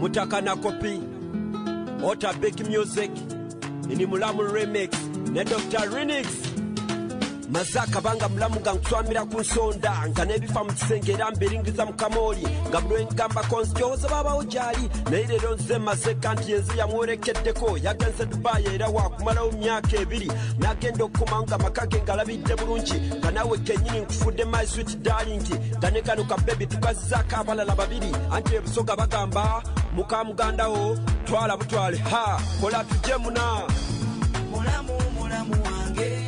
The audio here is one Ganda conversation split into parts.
Omutaka Nakop, Ota Big Music, ini Mulamu Remix, ne Dr. Remix. Mazaka banga mulamu ganswamira ku nsonda nga nebifa mu kisenge era mbiringiza mu kamoli nga buli ngamba konstyoza baba ojali naye leero nze maze kanti yenze yamwolekeddeko yagenze Dubai era wakumalawo myaka 2 n'agenda okukoma nga makage ngalabidde bulungi nga nawe kennyini nkufudde my sweet darling nga ne kano ka baby tukazizaako abalala babiri anti ebusoga bagamba muka mugandawo twala butwale ha kola tujje muna mulamu wange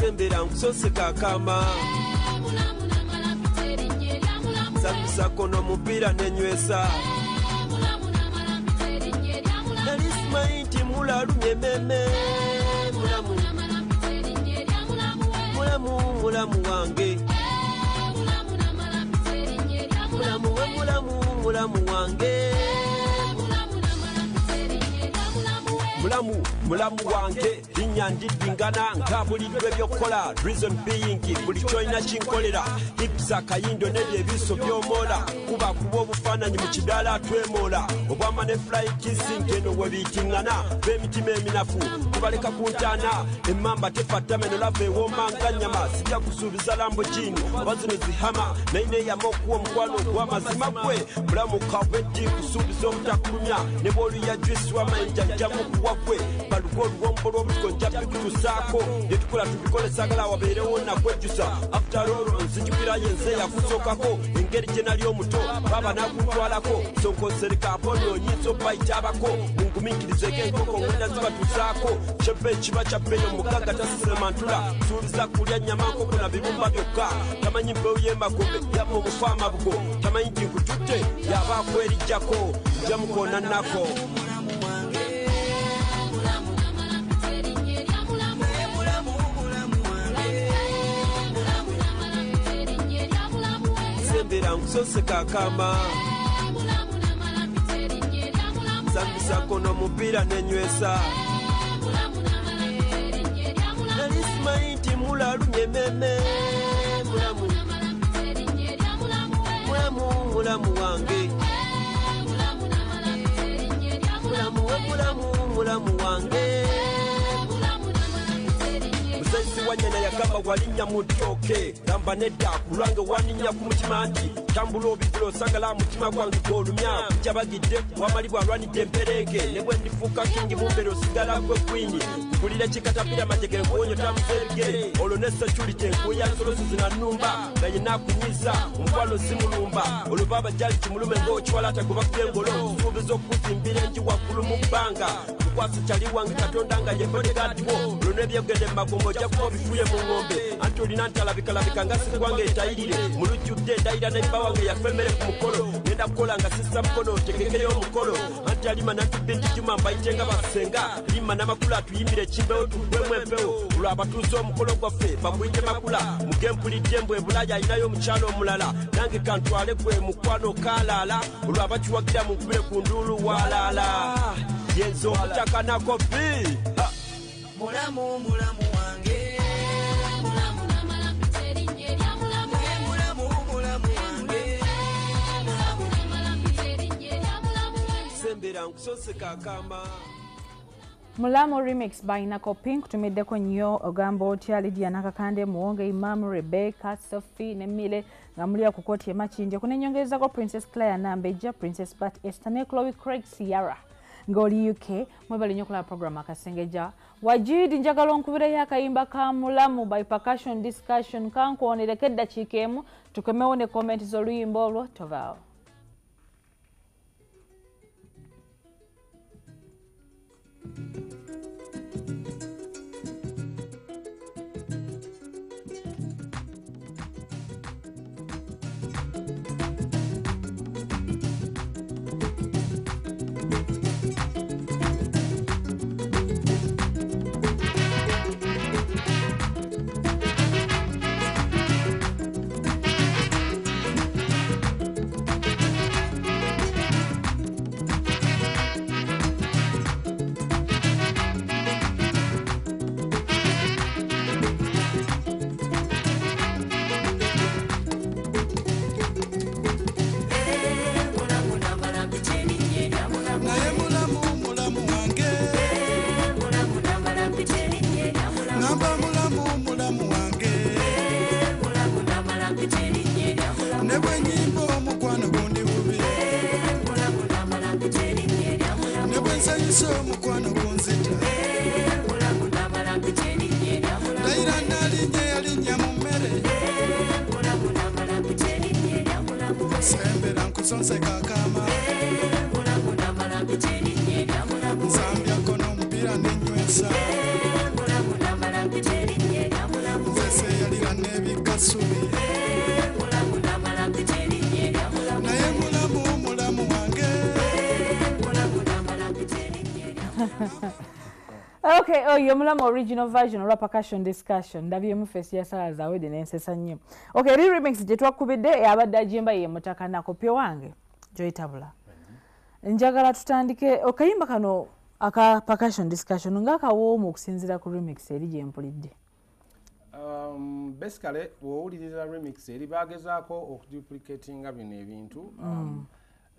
sembera nkusose kakama sapisa kono mupira nenywesa nalismainti mulalumye meme mulamu wange mulamu wange mulamu wange linnya ndidingana nga buliddwa ebyokukola reason being buli kyolina kinkolera hipsa akayindo nebyo ebiso byomola kuba obufaananyi mu kidaala twemola obwama ne fly kissing eno webiitiŋŋana b'emitima eminafu tubaleka ku ntaana emmamba tefattameno lava ewooma nga nnyama sijja kusuubiza lambogini oba zino zihama naye neeyama okuwa omukwano ogw'amazima gwe mulamu kabweddi kusuubiza obutakulumya ne bw'oluya jwisi w'amayinja njamu kuwa gwe balugo oluwombo lw'obutiko nja bikutusaako bye tukola tubikole sagala wabeerewo nakwejjusa after all nzijukira yenze yakusookako engeri gye nali omuto baba nakutwalako sonkonsereka apono onyinza obayitaabako mungumiikirizeeko enkoko ngenda zibatuusaako kyebba ekiba kya bbeeyo mugagga tasisemantula suubiza kulya nnyama nkoko na bibumba byokka tamanyi mbeewu y'emagobe yamma omufu amabugo tamanyi nti nkututte yaba akwerijjako jamukoona nako sembera nkusose kakama sapisa kono mupira nenywesa nalismainti mulalumye meme mulamu wange mulamu wange musajisi wanyana yagamba walinnya mu ttooke gamba nedda kulwange waninnya ku mutima nti tambula obizira osagala mutima gwange gw'olumya jabagidde wamalibwa alwanidde emperenge ne bwe ndifuuka kingi mumbere osigala gwe kwini mpulira kikatapira mategere kuwonyota muserigere olwo ne security enkuya nsolosi zinannumba nga yenna akunyiza omukwano simulumba olwo baba jali kimulume ng'okiwalata gwe bakubye engolo suubiza okuzimbira enji waggulu mu bbanga mukwasi kyali wange katonda nga ye bodegaadiwo olwo n'ebyogedde mu magombo ojja kuba obifuye mu ng'ombe anti olina ntalabikalabika nga sigwange etayirire mu lujjudde endayira n'ebba wange yafe emmere ku mukolo ngenda kukola nga sissa mukono otegekeyo omukolo anti alima natubbe nti juma mbayite nga basenga limma n'amakula atuyimbire ekimbewo tuggwemu empewo olwo abatuuze omukolo gwaffe baguyite makula mugempulidde mbwe bulaya alinayo omukyalo omulala nange kantwale gwe mukwano kaalaala olwo abakiwagira munkubire ku nduulu waalaala yenze Omutaka Nakop mulamu wange sembera nkusose kakama Mulamu Remix by Nakop kutumiddeko nnyo ogamba otya Lydia Nakakande Muwonge Imam Rebecca Sophie ne Mile nga muli akukoti emakindye kunenyongezako Princess Claire Nambeja Princess Bat Esther ne Chloe Craig Sierra ngoli UK mwebali nnyo kulaba program Akasengejja wajidi njagala onkubireyo akayimba ka Mulamu by Percussion Discussion kankuonereko eddakiika emu tukemewo ne comment z'oluyimba olwo tovaawo. nseka kama Zambia kono mpira nenywesa Zese yalira nebikasubi Naye mulamu wange Okay, oh, you're mulamu original version or percussion discussion. Ndabye mu face ya sala za wedi nensesa nnyo. Okay, remix je twakubidde yabadde ajimba ye Omutaka Nakop wange. Joyitabula. Njagala tutandike okayimba kano aka percussion discussion ngakawomu okusinzira ku remix eri gye mpulidde. Basically wowuliriza remix eri bagezaako okuduplicatinga bino ebintu.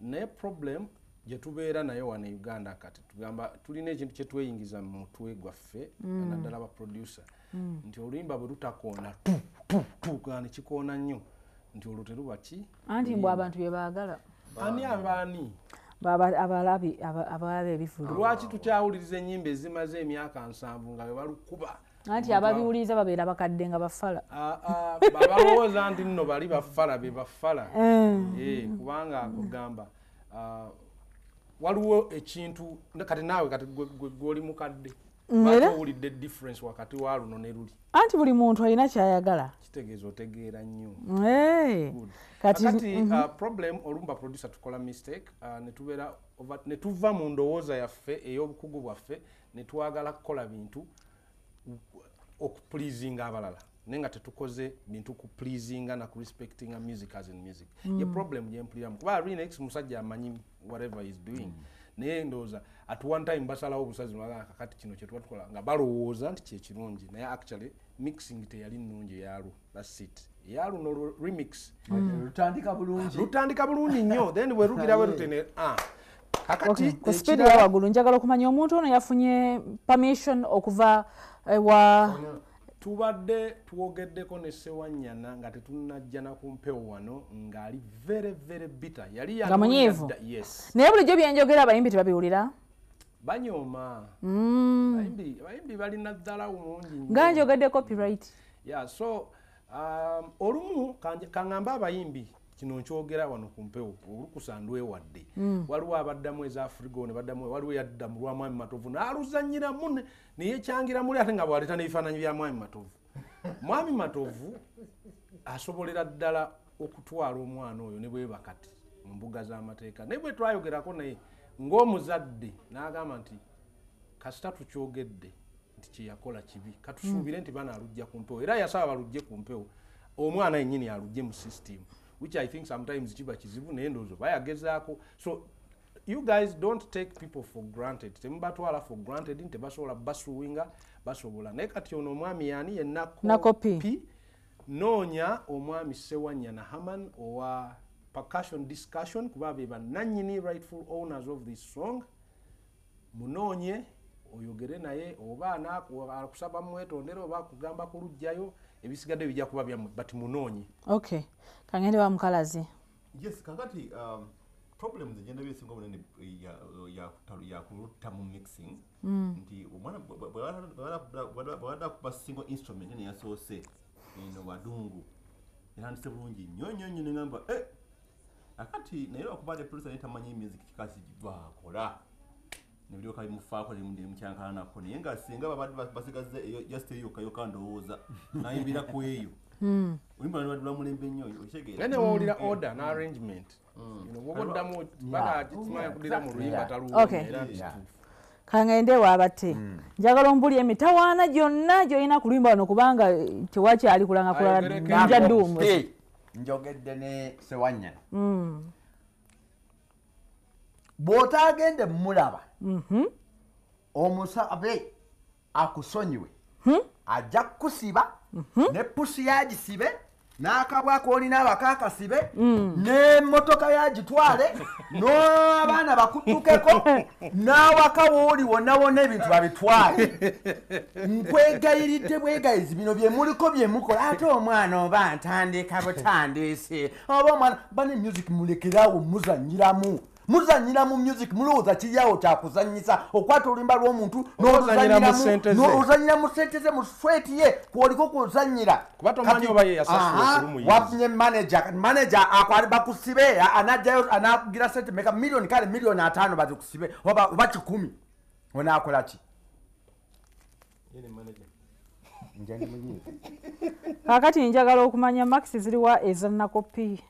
Ne problem je tubeera nayo wano Uganda kati tugamba tulina ekintu kye tweyingiza mu mutwe gwaffe naddala ba producer nti oluyimba bwe lutakoona gani kikoona nnyo nti olwo teruba ki Anti mbw abantu bye baagala. Ani abaani abalabe ebifulu. Lwaki tukyawuliriza ennyimba ezimaze emyaka 7 nga bwe balukuba Anti ababiwuliriza babeera bakadde nga bafala. Babalowooza nti nno bali bafala be bafala. Kubanga kugamba waliwo ekintu kati naawe kati gwoli mukadde batowulidde difference wakati wa luno ne luli. Anti buli muntu alina kyayagala. Kitegeeza otegeera nnyo. Kati problem olumba producer tukola mistake ne tuva mu ndowooza yaffe ey'obukugu bwaffe ne twagala kukola bintu okupleasinga abalala nenga tetukoze bintu ku pleasinga na ku respectinga music as in music. Ye problem je mpuliramu kuba remix musajja amanyi whatever he is doing. Naye ndowooza at one time basalawo obusazi mwaga kakati kino kye twatukola nga balowooza nti kye kirungi naye actually mixing teyali nnungi yalo. That's it. Yalo no remix lutandika bulungi nnyo then we rugira we rutene kakati ku speed ya wagulu njagala okumanya omuntu ono yafunye permission okuva wa tubadde tuwogeddeko ne Sewanyana nga tetunajja na kumpewo wano ngali very bitter yali yamunyivu. Yes naye bulijjo byenjogera abayimbi tebabiwulira banyooma bayimbi balina ddala mungi nga njogedde copyright. So olumu kaŋŋamba abayimbi kino nkyogera wano kumpewo olukusandwe wadde waliwo abaddamu eza Afrigo ne baddamu waliwo yadda mu lwa Mwami Matovu n'aluzannyiramu ne yekyangira muli ate nga bwaleeta n'ebifaananyi bya Mwami Matovu. Mwami Matovu asobolera ddala okutwala omwana oyo ne bwe bakati mu mbuga z'amateeka ne bwe twayogerako naye ng'omuzadde n'agamba nti kasita tukyogedde nti kye yakola kibi katusuubire nti bana alujja ku mpewo era yasaba balujje ku mpewo omwana yennyini alujje mu system. Which I think sometimes chiba kizibu nendozo bayagezaako. So you guys don't take people for granted. Tembatwala for granted nti basobola basuwinga basobola naye kati ono omwami yani ye Nakopi noonya omwami Sewanyana Haman owa percussion discussion kuba be bannannyini rightful owners of this song munoonye oyogere naye oba akusaba mwetondere oba kugamba kulujjayo ebisigadde bijja kuba byammwe but munoonye. Okay, kangende wa mukalazi. Yes, kakati problems agenda byesinga munene ya kulutta mu mixing nti omwana bwada kuba single instrument ne yasoose eno wadungu era ndise bulungi nnyo ngamba akati naye okuba the producer netamanyi music kikasi gwakola nebyo kali mufaako ne mukyankana nako naye nga singa babadde basigaze just yoka ndowooza nayimbira ku eyo ulimba nwadula mulembe nnyo okitegeera ene wawulira order na arrangement woboddamu baga kitimaya kudira mu luyimba taluwo era kangende waabate njagala ombuli emitawaana gyonna gyolina kuluyimba wano kubanga tewakyali kulanga kulala njadduumu njogedde ne Sewanyana bw'otaagende mulaba omusabe akusonyiwe ajja kukusiba ne pusi yagisibe n'akabwako olina abakakasibe n'emmotoka yagitwale n'abaana bakuddukeko n'awaka wooli wonna wonna ebintu babitwale nkwegayiridde bwegayizi bino bye muliko bye mukola ate omwana oba ntandika butandiise oba omwana bane music mulekerawo muzannyiramu muzanyira mu music mulowooza kiryawo kyakuzanyisa okwata oluyimba lw'omuntu N'ozanyira mu ssente ze. n'ozanyira mu ssente ze mu sweti ye kwoliko kuzanyira Kuba tomanyi oba ye yasasula okulumu wafunye manager akwali bakusibe anajjayo anakugira ssente meka miliyoni kale miliyoni 5 bazikusibe oba 10 onaakola ki njani munyiiza Kakati njagala okumanya Max ziriwa eza Nakopi.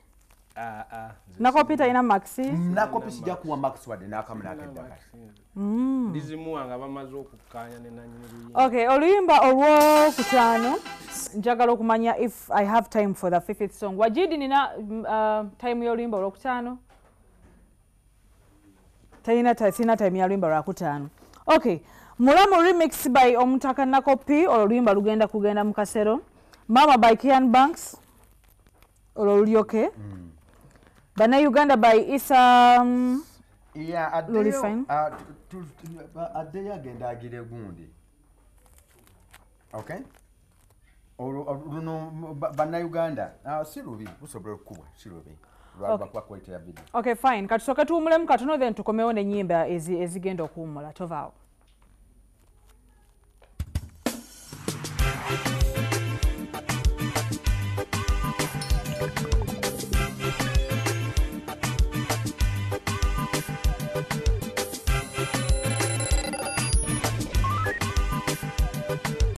Nakopi talina Max. Nakopi sijja kuwa Max wadde n'akamunaka eddagala. ndizimuwa nga bamaze okukkaanya ne nannyini Okay, oluyimba olwokutaano njagala okumanya if I have time for the 5th song. Wajidi nina time y'oluyimba olwokutaano? Sina time y'oluyimba lwakutaano. Okay, Mulamu remix by Omutaka Nakopi oluyimba lugenda kugenda mu kasero. Mama by Kian Banks olulyoke. Bana Uganda by Isa Yeah, Loli fine. Addeyo agenda agire gundi. Okay? Luno bannayuganda si lubi busobola okukubwa si lubi lwabakwetera video. Okay, fine. Katusoke tuwumulemu katono then tukomewo n'ennyimba ezigenda okuwumula. Tovaawo.